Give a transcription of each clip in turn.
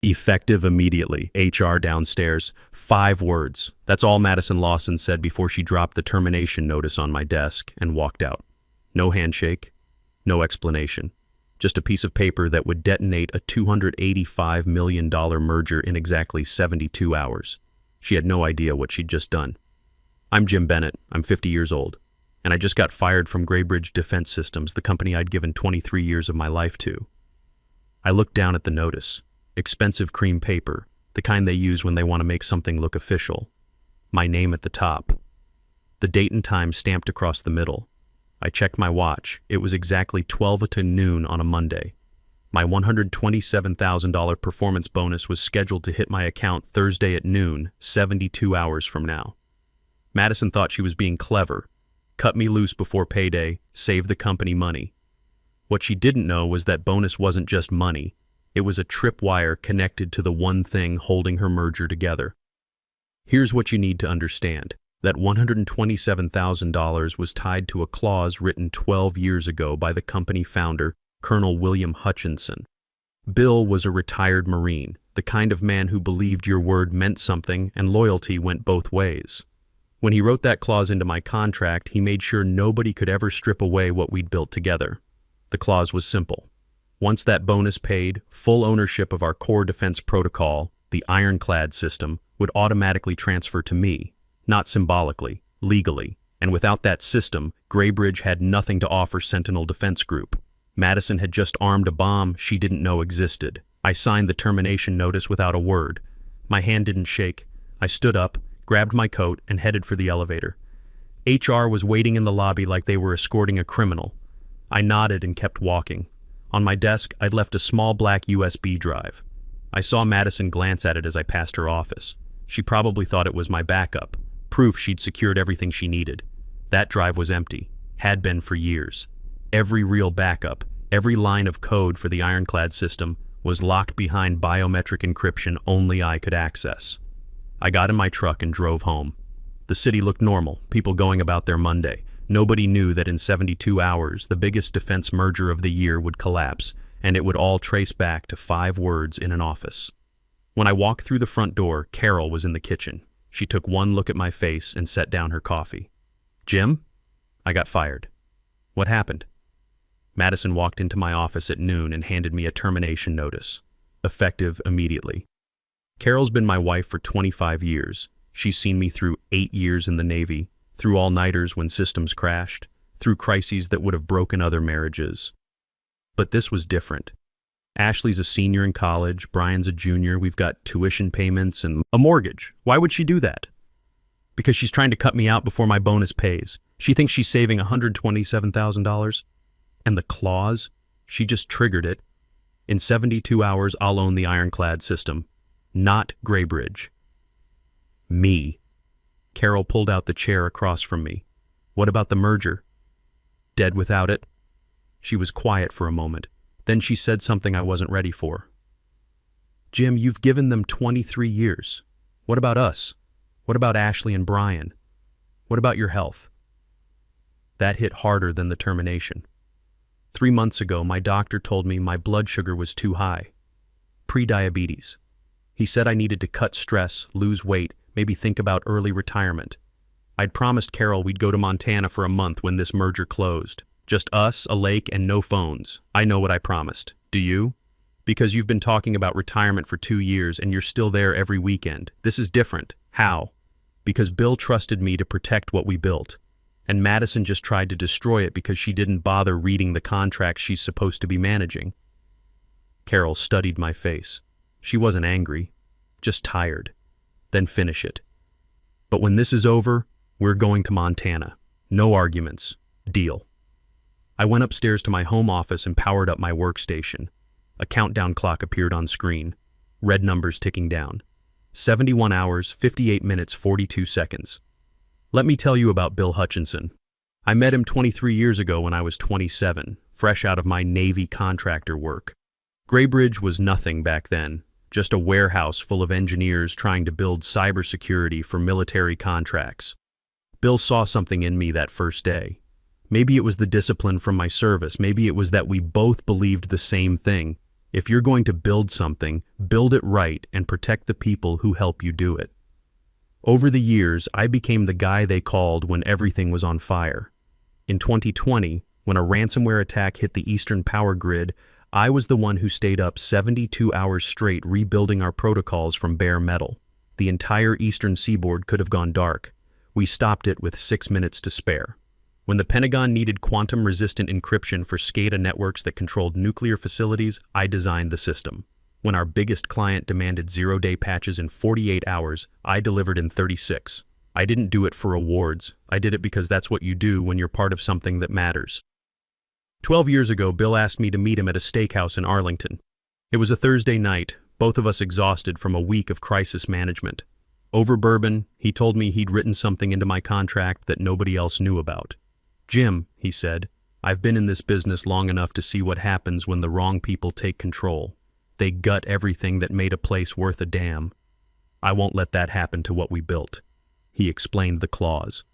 Effective immediately. HR downstairs. 5 words. That's all Madison Lawson said before she dropped the termination notice on my desk and walked out. No handshake, no explanation. Just a piece of paper that would detonate a $285 million merger in exactly 72 hours. She had no idea what she'd just done. I'm Jim Bennett. I'm 50 years old. And I just got fired from Graybridge Defense Systems, the company I'd given 23 years of my life to. I looked down at the notice. Expensive cream paper, the kind they use when they want to make something look official. My name at the top. The date and time stamped across the middle. I checked my watch. It was exactly 12 to noon on a Monday. My $127,000 performance bonus was scheduled to hit my account Thursday at noon, 72 hours from now. Madison thought she was being clever. Cut me loose before payday, save the company money. What she didn't know was that bonus wasn't just money. It was a tripwire connected to the one thing holding her merger together. Here's what you need to understand. That $127,000 was tied to a clause written 12 years ago by the company founder, Colonel William Hutchinson. Bill was a retired Marine, the kind of man who believed your word meant something and loyalty went both ways. When he wrote that clause into my contract, he made sure nobody could ever strip away what we'd built together. The clause was simple. Once that bonus paid, full ownership of our core defense protocol, the ironclad system, would automatically transfer to me, not symbolically, legally. And without that system, Graybridge had nothing to offer Sentinel Defense Group. Madison had just armed a bomb she didn't know existed. I signed the termination notice without a word. My hand didn't shake. I stood up, grabbed my coat, and headed for the elevator. HR was waiting in the lobby like they were escorting a criminal. I nodded and kept walking. On my desk, I'd left a small black USB drive. I saw Madison glance at it as I passed her office. She probably thought it was my backup, proof she'd secured everything she needed. That drive was empty, had been for years. Every real backup, every line of code for the ironclad system was locked behind biometric encryption only I could access. I got in my truck and drove home. The city looked normal, people going about their Monday. Nobody knew that in 72 hours, the biggest defense merger of the year would collapse, and it would all trace back to 5 words in an office. When I walked through the front door, Carol was in the kitchen. She took one look at my face and set down her coffee. "Jim?" I got fired. "What happened?" Madison walked into my office at noon and handed me a termination notice. Effective immediately. Carol's been my wife for 25 years. She's seen me through 8 years in the Navy, through all-nighters when systems crashed, through crises that would have broken other marriages. But this was different. Ashley's a senior in college, Brian's a junior, we've got tuition payments and a mortgage. Why would she do that? Because she's trying to cut me out before my bonus pays. She thinks she's saving $127,000. And the clause, she just triggered it. In 72 hours, I'll own the ironclad system. Not Graybridge. Me. Carol pulled out the chair across from me. What about the merger? Dead without it? She was quiet for a moment. Then she said something I wasn't ready for. "Jim, you've given them 23 years. What about us? What about Ashley and Brian? What about your health?" That hit harder than the termination. 3 months ago, my doctor told me my blood sugar was too high. Pre-diabetes. He said I needed to cut stress, lose weight, maybe think about early retirement. I'd promised Carol we'd go to Montana for a month when this merger closed. Just us, a lake, and no phones. I know what I promised. Do you? Because you've been talking about retirement for 2 years and you're still there every weekend. This is different. How? Because Bill trusted me to protect what we built. And Madison just tried to destroy it because she didn't bother reading the contracts she's supposed to be managing. Carol studied my face. She wasn't angry, just tired. Then finish it. But when this is over, we're going to Montana. No arguments. Deal. I went upstairs to my home office and powered up my workstation. A countdown clock appeared on screen. Red numbers ticking down. 71 hours, 58 minutes, 42 seconds. Let me tell you about Bill Hutchinson. I met him 23 years ago when I was 27, fresh out of my Navy contractor work. Graybridge was nothing back then. Just a warehouse full of engineers trying to build cybersecurity for military contracts. Bill saw something in me that first day. Maybe it was the discipline from my service. Maybe it was that we both believed the same thing. If you're going to build something, build it right and protect the people who help you do it. Over the years, I became the guy they called when everything was on fire. In 2020, when a ransomware attack hit the Eastern power grid, I was the one who stayed up 72 hours straight rebuilding our protocols from bare metal. The entire Eastern seaboard could have gone dark. We stopped it with 6 minutes to spare. When the Pentagon needed quantum-resistant encryption for SCADA networks that controlled nuclear facilities, I designed the system. When our biggest client demanded zero-day patches in 48 hours, I delivered in 36. I didn't do it for awards. I did it because that's what you do when you're part of something that matters. 12 years ago, Bill asked me to meet him at a steakhouse in Arlington. It was a Thursday night, both of us exhausted from a week of crisis management. Over bourbon, he told me he'd written something into my contract that nobody else knew about. "Jim," he said, "I've been in this business long enough to see what happens when the wrong people take control. They gut everything that made a place worth a damn. I won't let that happen to what we built." He explained the clause.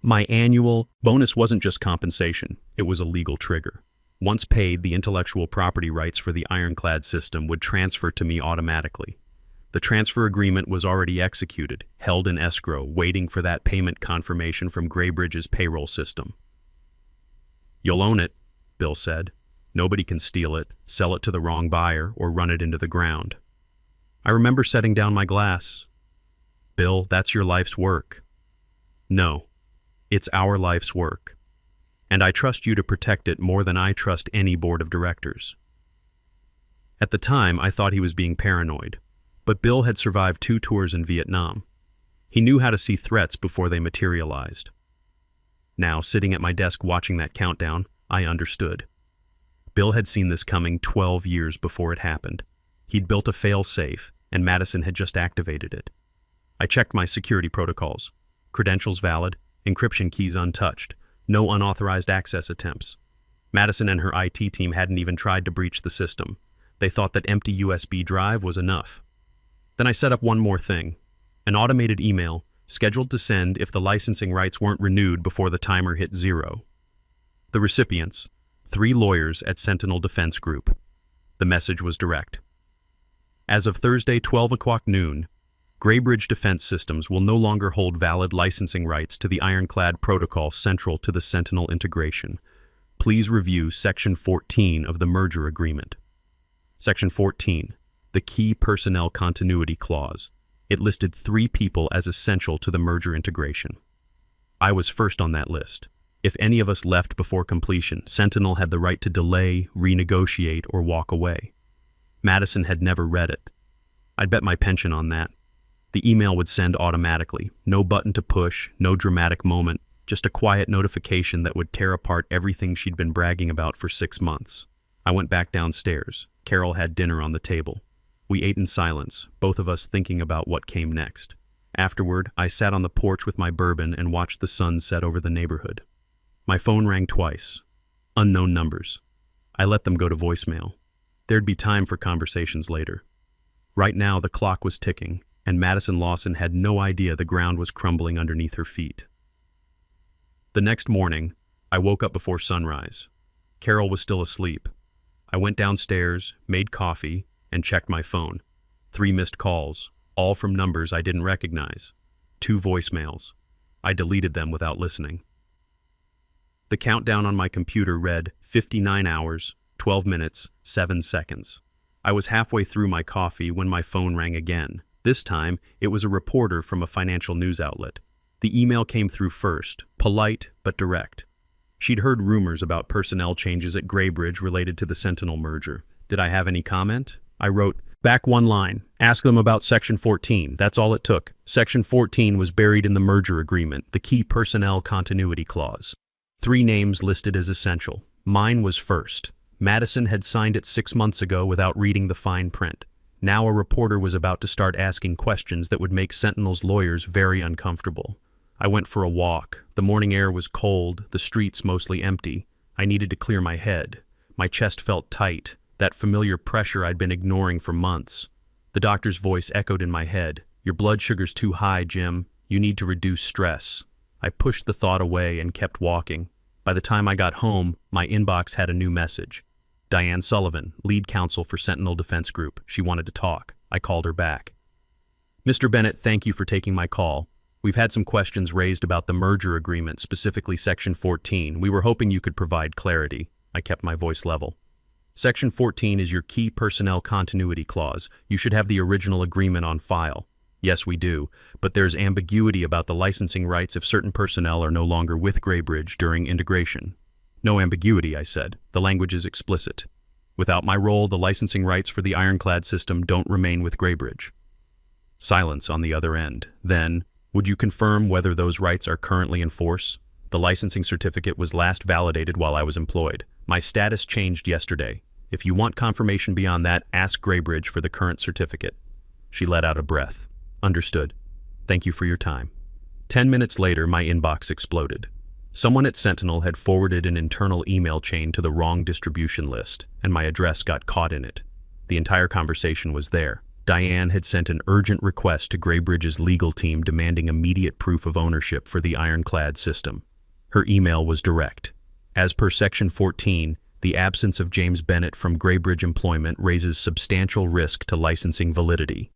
My annual bonus wasn't just compensation, it was a legal trigger. Once paid, the intellectual property rights for the ironclad system would transfer to me automatically. The transfer agreement was already executed, held in escrow, waiting for that payment confirmation from Graybridge's payroll system. "You'll own it," Bill said. "Nobody can steal it, sell it to the wrong buyer, or run it into the ground." I remember setting down my glass. "Bill, that's your life's work." "No, it's our life's work. And I trust you to protect it more than I trust any board of directors." At the time, I thought he was being paranoid, but Bill had survived 2 tours in Vietnam. He knew how to see threats before they materialized. Now, sitting at my desk watching that countdown, I understood. Bill had seen this coming 12 years before it happened. He'd built a fail-safe, and Madison had just activated it. I checked my security protocols. Credentials valid, encryption keys untouched, no unauthorized access attempts. Madison and her IT team hadn't even tried to breach the system. They thought that empty USB drive was enough. Then I set up one more thing, an automated email scheduled to send if the licensing rights weren't renewed before the timer hit 0. The recipients, 3 lawyers at Sentinel Defense Group. The message was direct. As of Thursday, 12 o'clock noon, Graybridge Defense Systems will no longer hold valid licensing rights to the Ironclad protocol central to the Sentinel integration. Please review Section 14 of the merger agreement. Section 14, the key personnel continuity clause. It listed 3 people as essential to the merger integration. I was first on that list. If any of us left before completion, Sentinel had the right to delay, renegotiate, or walk away. Madison had never read it. I'd bet my pension on that. The email would send automatically. No button to push, no dramatic moment, just a quiet notification that would tear apart everything she'd been bragging about for 6 months. I went back downstairs. Carol had dinner on the table. We ate in silence, both of us thinking about what came next. Afterward, I sat on the porch with my bourbon and watched the sun set over the neighborhood. My phone rang twice. Unknown numbers. I let them go to voicemail. There'd be time for conversations later. Right now, the clock was ticking, and Madison Lawson had no idea the ground was crumbling underneath her feet. The next morning, I woke up before sunrise. Carol was still asleep. I went downstairs, made coffee, and checked my phone. 3 missed calls, all from numbers I didn't recognize. 2 voicemails. I deleted them without listening. The countdown on my computer read 59 hours, 12 minutes, 7 seconds. I was halfway through my coffee when my phone rang again. This time, it was a reporter from a financial news outlet. The email came through first, polite but direct. She'd heard rumors about personnel changes at Graybridge related to the Sentinel merger. Did I have any comment? I wrote, "Back 1 line. Ask them about Section 14. That's all it took. Section 14 was buried in the merger agreement, the key personnel continuity clause. 3 names listed as essential. Mine was first. Madison had signed it 6 months ago without reading the fine print. Now a reporter was about to start asking questions that would make Sentinel's lawyers very uncomfortable. I went for a walk. The morning air was cold, the streets mostly empty. I needed to clear my head. My chest felt tight, that familiar pressure I'd been ignoring for months. The doctor's voice echoed in my head. "Your blood sugar's too high, Jim. You need to reduce stress." I pushed the thought away and kept walking. By the time I got home, my inbox had a new message. Diane Sullivan, lead counsel for Sentinel Defense Group. She wanted to talk. I called her back. Mr. Bennett, thank you for taking my call. We've had some questions raised about the merger agreement, specifically Section 14. We were hoping you could provide clarity. I kept my voice level. Section 14 is your key personnel continuity clause. You should have the original agreement on file. Yes, we do, but there's ambiguity about the licensing rights if certain personnel are no longer with Graybridge during integration. No ambiguity, I said. The language is explicit. Without my role, the licensing rights for the Ironclad system don't remain with Graybridge. Silence on the other end. Then, would you confirm whether those rights are currently in force? The licensing certificate was last validated while I was employed. My status changed yesterday. If you want confirmation beyond that, ask Graybridge for the current certificate. She let out a breath. Understood. Thank you for your time. 10 minutes later, my inbox exploded. Someone at Sentinel had forwarded an internal email chain to the wrong distribution list, and my address got caught in it. The entire conversation was there. Diane had sent an urgent request to Graybridge's legal team demanding immediate proof of ownership for the Ironclad system. Her email was direct. As per Section 14, the absence of James Bennett from Graybridge employment raises substantial risk to licensing validity.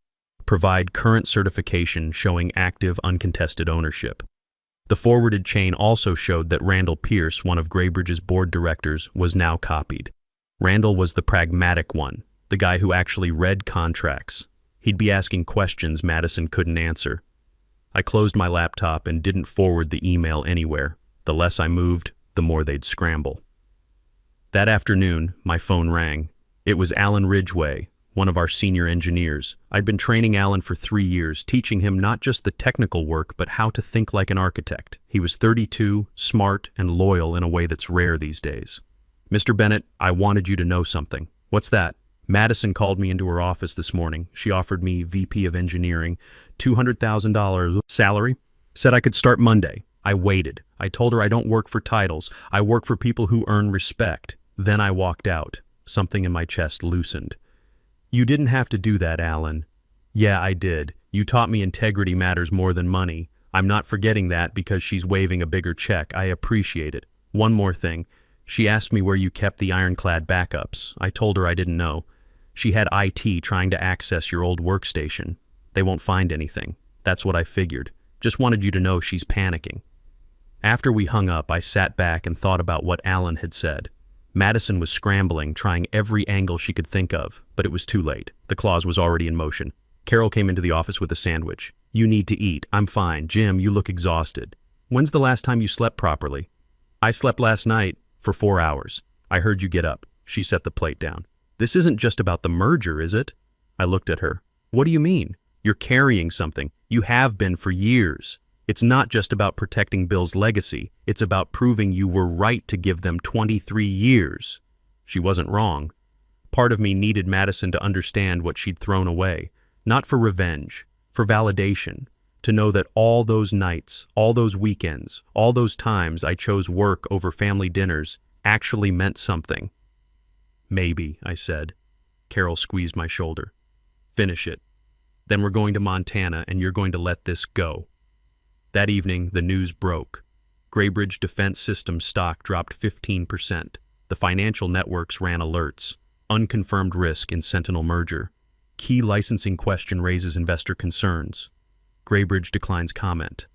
Provide current certification showing active, uncontested ownership. The forwarded chain also showed that Randall Pierce, one of Graybridge's board directors, was now copied. Randall was the pragmatic one, the guy who actually read contracts. He'd be asking questions Madison couldn't answer. I closed my laptop and didn't forward the email anywhere. The less I moved, the more they'd scramble. That afternoon, my phone rang. It was Alan Ridgway, one of our senior engineers. I'd been training Alan for 3 years, teaching him not just the technical work, but how to think like an architect. He was 32, smart, and loyal in a way that's rare these days. Mr. Bennett, I wanted you to know something. What's that? Madison called me into her office this morning. She offered me VP of Engineering, $200,000 salary, said I could start Monday. I waited. I told her I don't work for titles. I work for people who earn respect. Then I walked out. Something in my chest loosened. You didn't have to do that, Alan. Yeah, I did. You taught me integrity matters more than money. I'm not forgetting that because she's waving a bigger check. I appreciate it. One more thing. She asked me where you kept the Ironclad backups. I told her I didn't know. She had IT trying to access your old workstation. They won't find anything. That's what I figured. Just wanted you to know she's panicking. After we hung up, I sat back and thought about what Alan had said. Madison was scrambling, trying every angle she could think of, but it was too late. The clause was already in motion. Carol came into the office with a sandwich. You need to eat. I'm fine. Jim, you look exhausted. When's the last time you slept properly? I slept last night for 4 hours. I heard you get up. She set the plate down. This isn't just about the merger, is it? I looked at her. What do you mean? You're carrying something. You have been for years. It's not just about protecting Bill's legacy. It's about proving you were right to give them 23 years. She wasn't wrong. Part of me needed Madison to understand what she'd thrown away, not for revenge, for validation, to know that all those nights, all those weekends, all those times I chose work over family dinners actually meant something. Maybe, I said. Carol squeezed my shoulder. Finish it. Then we're going to Montana and you're going to let this go. That evening, the news broke. Graybridge Defense Systems stock dropped 15%. The financial networks ran alerts. Unconfirmed risk in Sentinel merger. Key licensing question raises investor concerns. Graybridge declines comment.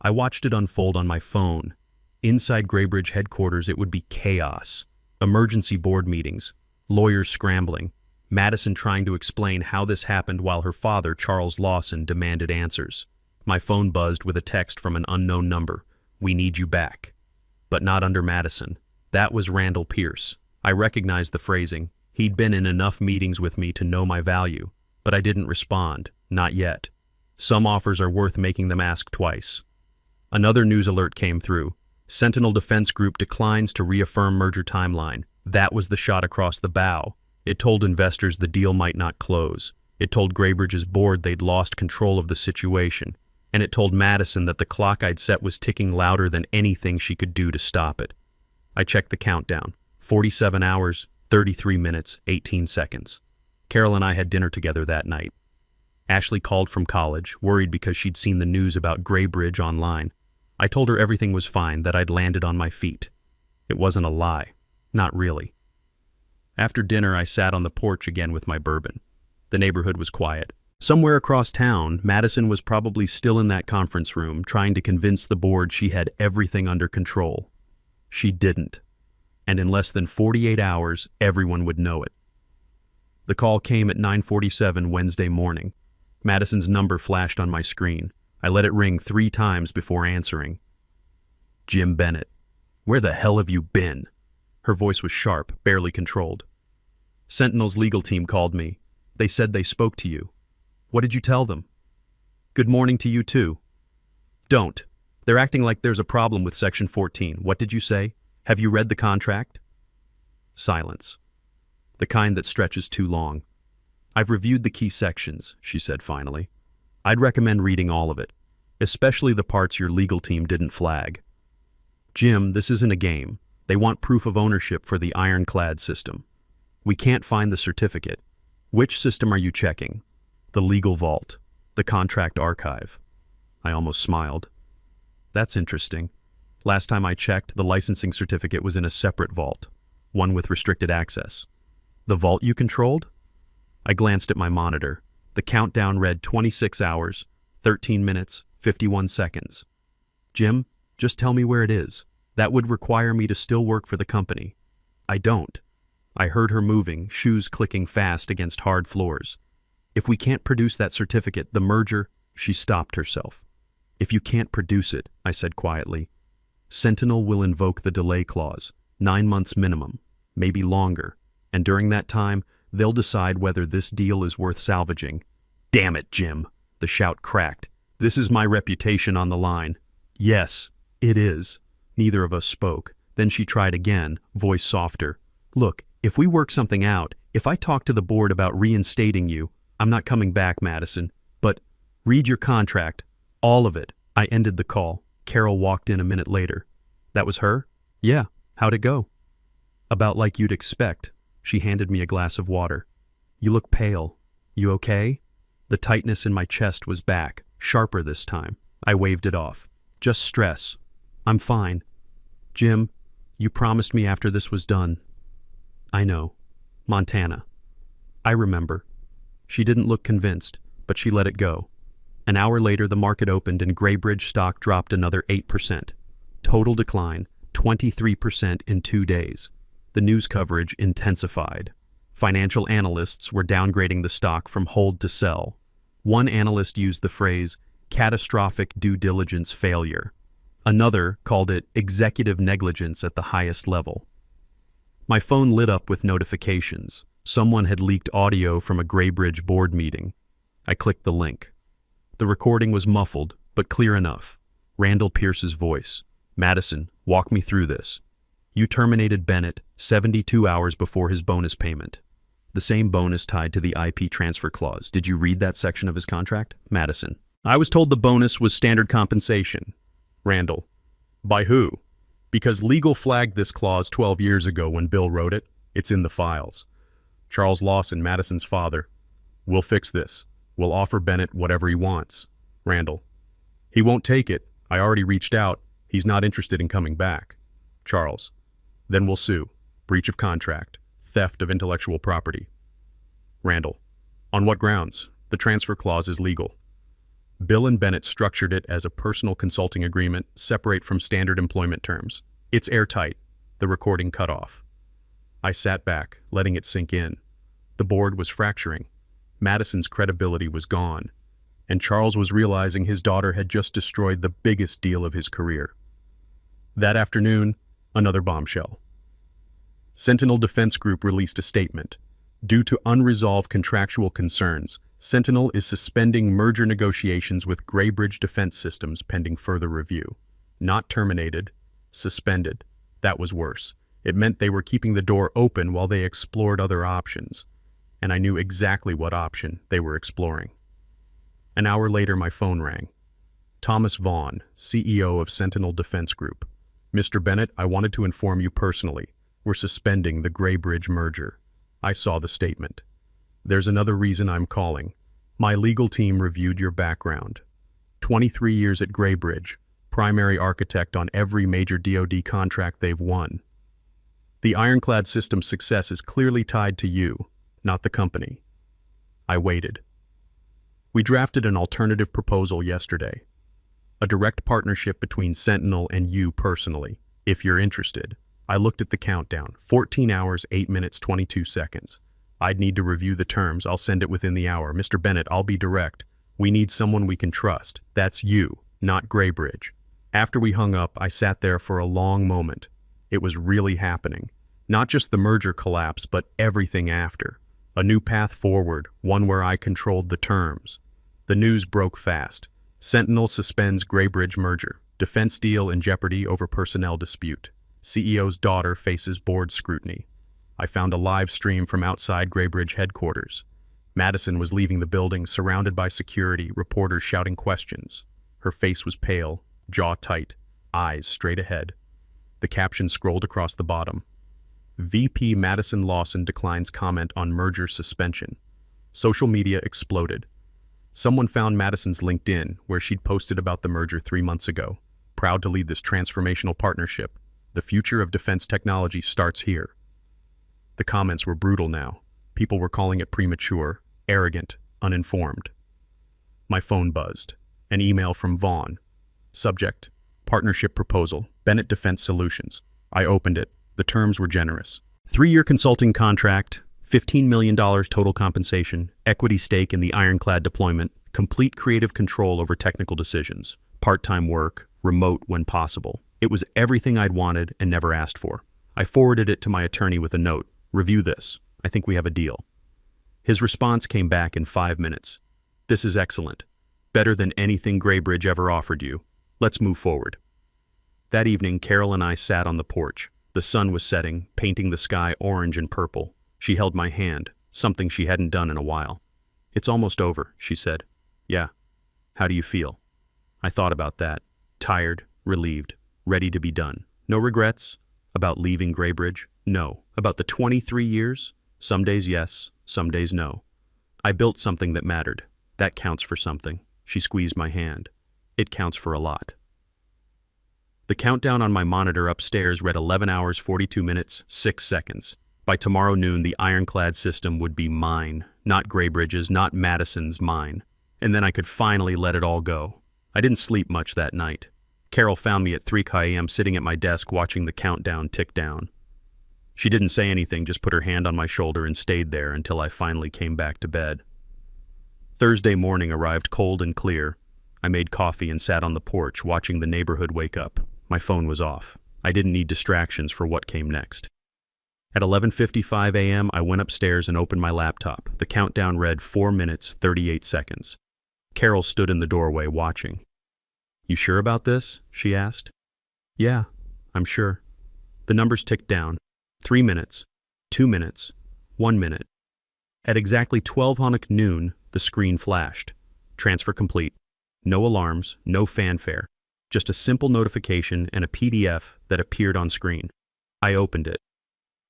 I watched it unfold on my phone. Inside Graybridge headquarters, it would be chaos. Emergency board meetings. Lawyers scrambling. Madison trying to explain how this happened while her father, Charles Lawson, demanded answers. My phone buzzed with a text from an unknown number. We need you back. But not under Madison. That was Randall Pierce. I recognized the phrasing. He'd been in enough meetings with me to know my value. But I didn't respond. Not yet. Some offers are worth making them ask twice. Another news alert came through. Sentinel Defense Group declines to reaffirm merger timeline. That was the shot across the bow. It told investors the deal might not close. It told Graybridge's board they'd lost control of the situation. And it told Madison that the clock I'd set was ticking louder than anything she could do to stop it. I checked the countdown. 47 hours, 33 minutes, 18 seconds. Carol and I had dinner together that night. Ashley called from college, worried because she'd seen the news about Graybridge online. I told her everything was fine, that I'd landed on my feet. It wasn't a lie. Not really. After dinner, I sat on the porch again with my bourbon. The neighborhood was quiet. Somewhere across town, Madison was probably still in that conference room, trying to convince the board she had everything under control. She didn't. And in less than 48 hours, everyone would know it. The call came at 9:47 Wednesday morning. Madison's number flashed on my screen. I let it ring 3 times before answering. Jim Bennett. Where the hell have you been? Her voice was sharp, barely controlled. Sentinel's legal team called me. They said they spoke to you. What did you tell them? Good morning to you too. Don't. They're acting like there's a problem with Section 14. What did you say? Have you read the contract? Silence. The kind that stretches too long. I've reviewed the key sections, she said finally. I'd recommend reading all of it, especially the parts your legal team didn't flag. Jim, this isn't a game. They want proof of ownership for the ironclad system. We can't find the certificate. Which system are you checking? The legal vault, the contract archive. I almost smiled. That's interesting. Last time I checked, the licensing certificate was in a separate vault, one with restricted access. The vault you controlled? I glanced at my monitor. The countdown read 26 hours, 13 minutes, 51 seconds. Jim, just tell me where it is. That would require me to still work for the company. I don't. I heard her moving, shoes clicking fast against hard floors. If we can't produce that certificate, the merger... She stopped herself. If you can't produce it, I said quietly, Sentinel will invoke the delay clause, 9 months minimum, maybe longer, and during that time, they'll decide whether this deal is worth salvaging. Damn it, Jim, the shout cracked. This is my reputation on the line. Yes, it is. Neither of us spoke. Then she tried again, voice softer. Look, if we work something out, if I talk to the board about reinstating you, I'm not coming back, Madison. But read your contract. All of it. I ended the call. Carol walked in a minute later. That was her? Yeah. How'd it go? About like you'd expect. She handed me a glass of water. You look pale. You okay? The tightness in my chest was back, sharper this time. I waved it off. Just stress. I'm fine. Jim, you promised me after this was done. I know. Montana. I remember. She didn't look convinced, but she let it go. An hour later, the market opened and Graybridge stock dropped another 8%. Total decline, 23% in 2 days. The news coverage intensified. Financial analysts were downgrading the stock from hold to sell. One analyst used the phrase, catastrophic due diligence failure. Another called it executive negligence at the highest level. My phone lit up with notifications. Someone had leaked audio from a Graybridge board meeting. I clicked the link. The recording was muffled, but clear enough. Randall Pierce's voice. Madison, walk me through this. You terminated Bennett 72 hours before his bonus payment. The same bonus tied to the IP transfer clause. Did you read that section of his contract? Madison. I was told the bonus was standard compensation. Randall. By who? Because legal flagged this clause 12 years ago when Bill wrote it. It's in the files. Charles Lawson, Madison's father. We'll fix this. We'll offer Bennett whatever he wants. Randall. He won't take it. I already reached out. He's not interested in coming back. Charles. Then we'll sue. Breach of contract. Theft of intellectual property. Randall. On what grounds? The transfer clause is legal. Bill and Bennett structured it as a personal consulting agreement, separate from standard employment terms. It's airtight. The recording cut off. I sat back, letting it sink in. The board was fracturing. Madison's credibility was gone, and Charles was realizing his daughter had just destroyed the biggest deal of his career. That afternoon, another bombshell. Sentinel Defense Group released a statement. Due to unresolved contractual concerns, Sentinel is suspending merger negotiations with Graybridge Defense Systems pending further review. Not terminated, suspended. That was worse. It meant they were keeping the door open while they explored other options. And I knew exactly what option they were exploring. An hour later, my phone rang. Thomas Vaughn, CEO of Sentinel Defense Group. Mr. Bennett, I wanted to inform you personally. We're suspending the Graybridge merger. I saw the statement. There's another reason I'm calling. My legal team reviewed your background. 23 years at Graybridge, primary architect on every major DoD contract they've won. The ironclad system's success is clearly tied to you, not the company. I waited. We drafted an alternative proposal yesterday. A direct partnership between Sentinel and you personally, if you're interested. I looked at the countdown, 14 hours, 8 minutes, 22 seconds. I'd need to review the terms. I'll send it within the hour. Mr. Bennett, I'll be direct. We need someone we can trust. That's you, not Graybridge. After we hung up, I sat there for a long moment. It was really happening. Not just the merger collapse, but everything after. A new path forward, one where I controlled the terms. The news broke fast. Sentinel suspends Graybridge merger. Defense deal in jeopardy over personnel dispute. CEO's daughter faces board scrutiny. I found a live stream from outside Graybridge headquarters. Madison was leaving the building, surrounded by security, reporters shouting questions. Her face was pale, jaw tight, eyes straight ahead. The caption scrolled across the bottom. VP Madison Lawson declines comment on merger suspension. Social media exploded. Someone found Madison's LinkedIn, where she'd posted about the merger 3 months ago. Proud to lead this transformational partnership. The future of defense technology starts here. The comments were brutal now. People were calling it premature, arrogant, uninformed. My phone buzzed. An email from Vaughn. Subject: Partnership Proposal, Bennett Defense Solutions. I opened it. The terms were generous. 3-year consulting contract, $15 million total compensation, equity stake in the ironclad deployment, complete creative control over technical decisions, part-time work, remote when possible. It was everything I'd wanted and never asked for. I forwarded it to my attorney with a note. Review this. I think we have a deal. His response came back in 5 minutes. This is excellent. Better than anything Graybridge ever offered you. Let's move forward. That evening, Carol and I sat on the porch. The sun was setting, painting the sky orange and purple. She held my hand, something she hadn't done in a while. It's almost over, she said. Yeah. How do you feel? I thought about that. Tired, relieved, ready to be done. No regrets? About leaving Graybridge? No. About the 23 years? Some days yes, some days no. I built something that mattered. That counts for something. She squeezed my hand. It counts for a lot. The countdown on my monitor upstairs read 11 hours, 42 minutes, 6 seconds. By tomorrow noon, the ironclad system would be mine. Not Graybridge's, not Madison's, mine. And then I could finally let it all go. I didn't sleep much that night. Carol found me at 3 a.m. sitting at my desk watching the countdown tick down. She didn't say anything, just put her hand on my shoulder and stayed there until I finally came back to bed. Thursday morning arrived cold and clear. I made coffee and sat on the porch watching the neighborhood wake up. My phone was off. I didn't need distractions for what came next. At 11:55 a.m., I went upstairs and opened my laptop. The countdown read 4 minutes, 38 seconds. Carol stood in the doorway watching. You sure about this? She asked. Yeah, I'm sure. The numbers ticked down. 3 minutes, 2 minutes, 1 minute. At exactly 12 noon, the screen flashed. Transfer complete. No alarms, no fanfare. Just a simple notification and a PDF that appeared on screen. I opened it.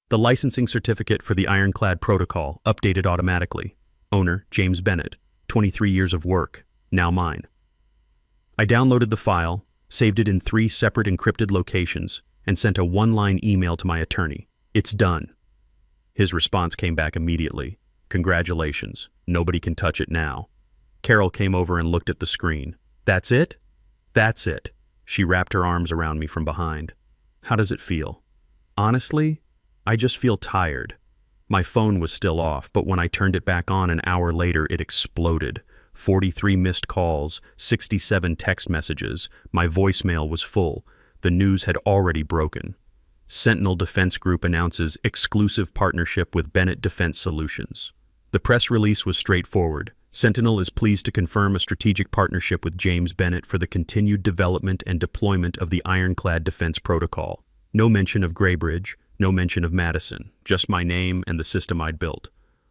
The licensing certificate for the Ironclad protocol, updated automatically. Owner, James Bennett. 23 years of work, now mine. I downloaded the file, saved it in 3 separate encrypted locations, and sent a 1-line email to my attorney. It's done. His response came back immediately. Congratulations, nobody can touch it now. Carol came over and looked at the screen. That's it? That's it. She wrapped her arms around me from behind. How does it feel? Honestly, I just feel tired. My phone was still off, but when I turned it back on an hour later, it exploded. 43 missed calls, 67 text messages. My voicemail was full. The news had already broken. Sentinel Defense Group announces exclusive partnership with Bennett Defense Solutions. The press release was straightforward. Sentinel is pleased to confirm a strategic partnership with James Bennett for the continued development and deployment of the Ironclad Defense Protocol. No mention of Graybridge, no mention of Madison, just my name and the system I'd built.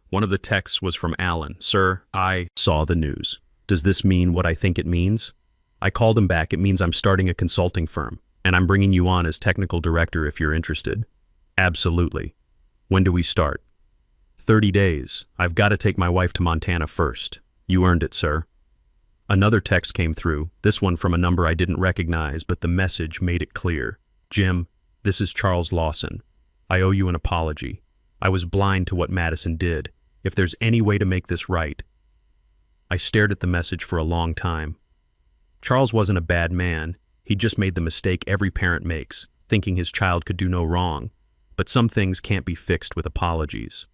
One of the texts was from Alan. Sir, I saw the news. Does this mean what I think it means? I called him back. It means I'm starting a consulting firm, and I'm bringing you on as technical director if you're interested. Absolutely. When do we start? 30 days. I've got to take my wife to Montana first. You earned it, sir. Another text came through, this one from a number I didn't recognize, but the message made it clear. Jim, this is Charles Lawson. I owe you an apology. I was blind to what Madison did. If there's any way to make this right. I stared at the message for a long time. Charles wasn't a bad man. He just made the mistake every parent makes, thinking his child could do no wrong. But some things can't be fixed with apologies.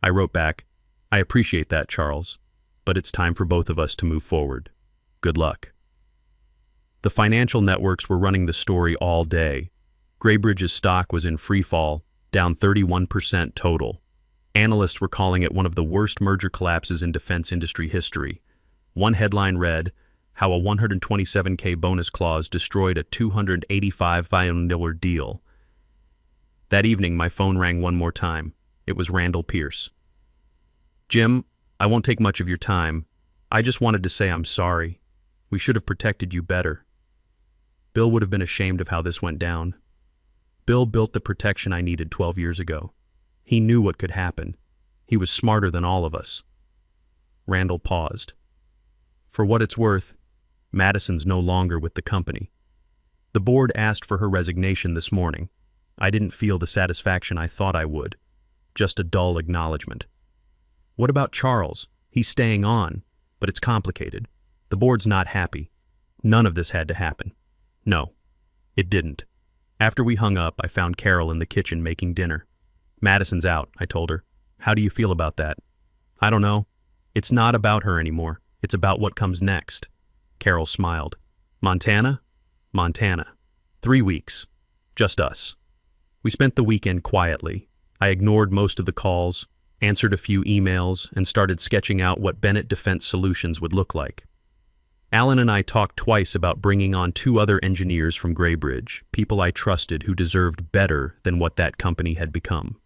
I wrote back, I appreciate that, Charles, but it's time for both of us to move forward. Good luck. The financial networks were running the story all day. Graybridge's stock was in free fall, down 31% total. Analysts were calling it one of the worst merger collapses in defense industry history. One headline read, how a $127K bonus clause destroyed a $285 million deal. That evening, my phone rang one more time. It was Randall Pierce. Jim, I won't take much of your time. I just wanted to say I'm sorry. We should have protected you better. Bill would have been ashamed of how this went down. Bill built the protection I needed 12 years ago. He knew what could happen. He was smarter than all of us. Randall paused. For what it's worth, Madison's no longer with the company. The board asked for her resignation this morning. I didn't feel the satisfaction I thought I would. Just a dull acknowledgement. What about Charles? He's staying on, but it's complicated. The board's not happy. None of this had to happen. No, it didn't. After we hung up, I found Carol in the kitchen making dinner. Madison's out, I told her. How do you feel about that? I don't know. It's not about her anymore. It's about what comes next. Carol smiled. Montana? Montana. 3 weeks. Just us. We spent the weekend quietly. I ignored most of the calls, answered a few emails, and started sketching out what Bennett Defense Solutions would look like. Alan and I talked twice about bringing on 2 other engineers from Graybridge, people I trusted who deserved better than what that company had become.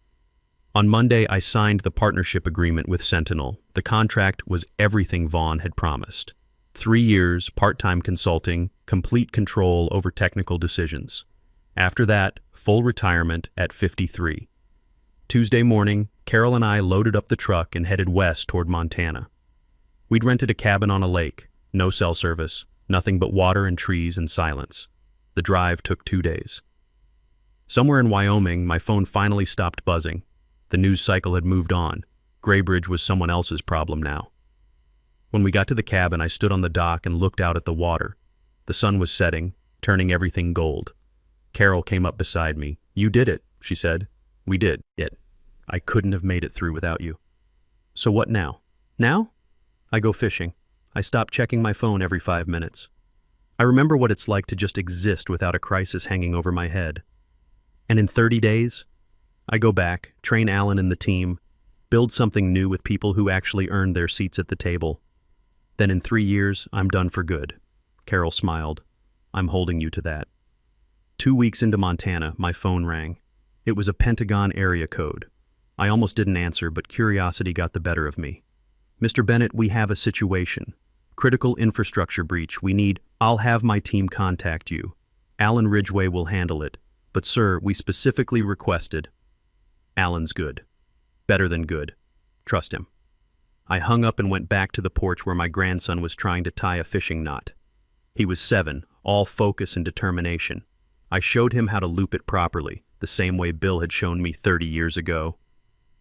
On Monday, I signed the partnership agreement with Sentinel. The contract was everything Vaughn had promised. 3 years, part-time consulting, complete control over technical decisions. After that, full retirement at 53. Tuesday morning, Carol and I loaded up the truck and headed west toward Montana. We'd rented a cabin on a lake, no cell service, nothing but water and trees and silence. The drive took 2 days. Somewhere in Wyoming, my phone finally stopped buzzing. The news cycle had moved on. Graybridge was someone else's problem now. When we got to the cabin, I stood on the dock and looked out at the water. The sun was setting, turning everything gold. Carol came up beside me. You did it, she said. We did it. I couldn't have made it through without you. So what now? Now? I go fishing. I stop checking my phone every 5 minutes. I remember what it's like to just exist without a crisis hanging over my head. And in 30 days, I go back, train Alan and the team, build something new with people who actually earned their seats at the table. Then in 3 years, I'm done for good. Carol smiled. I'm holding you to that. 2 weeks into Montana, my phone rang. It was a Pentagon area code. I almost didn't answer, but curiosity got the better of me. Mr. Bennett, we have a situation. Critical infrastructure breach. I'll have my team contact you. Alan Ridgway will handle it. But sir, we specifically requested. Alan's good. Better than good. Trust him. I hung up and went back to the porch where my grandson was trying to tie a fishing knot. He was 7, all focus and determination. I showed him how to loop it properly, the same way Bill had shown me 30 years ago.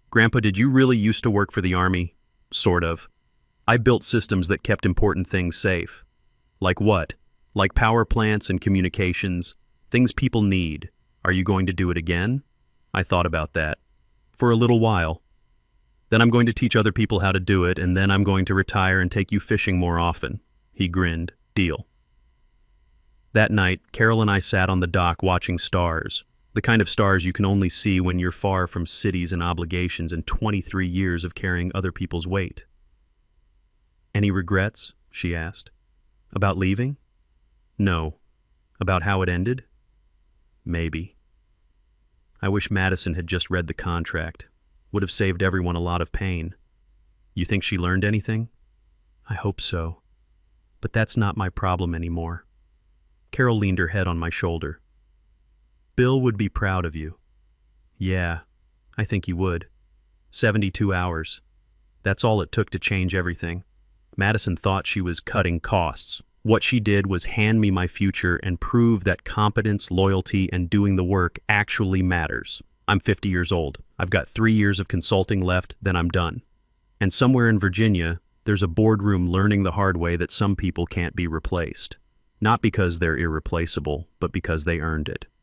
Grandpa, did you really used to work for the Army? Sort of. I built systems that kept important things safe. Like what? Like power plants and communications. Things people need. Are you going to do it again? I thought about that. For a little while. Then I'm going to teach other people how to do it, and then I'm going to retire and take you fishing more often. He grinned. Deal. That night, Carol and I sat on the dock watching stars. The kind of stars you can only see when you're far from cities and obligations and 23 years of carrying other people's weight. Any regrets? She asked. About leaving? No. About how it ended? Maybe. I wish Madison had just read the contract. Would have saved everyone a lot of pain. You think she learned anything? I hope so. But that's not my problem anymore. Carol leaned her head on my shoulder. Bill would be proud of you. Yeah, I think he would. 72 hours. That's all it took to change everything. Madison thought she was cutting costs. What she did was hand me my future and prove that competence, loyalty, and doing the work actually matters. I'm 50 years old. I've got 3 years of consulting left, then I'm done. And somewhere in Virginia, there's a boardroom learning the hard way that some people can't be replaced. Not because they're irreplaceable, but because they earned it.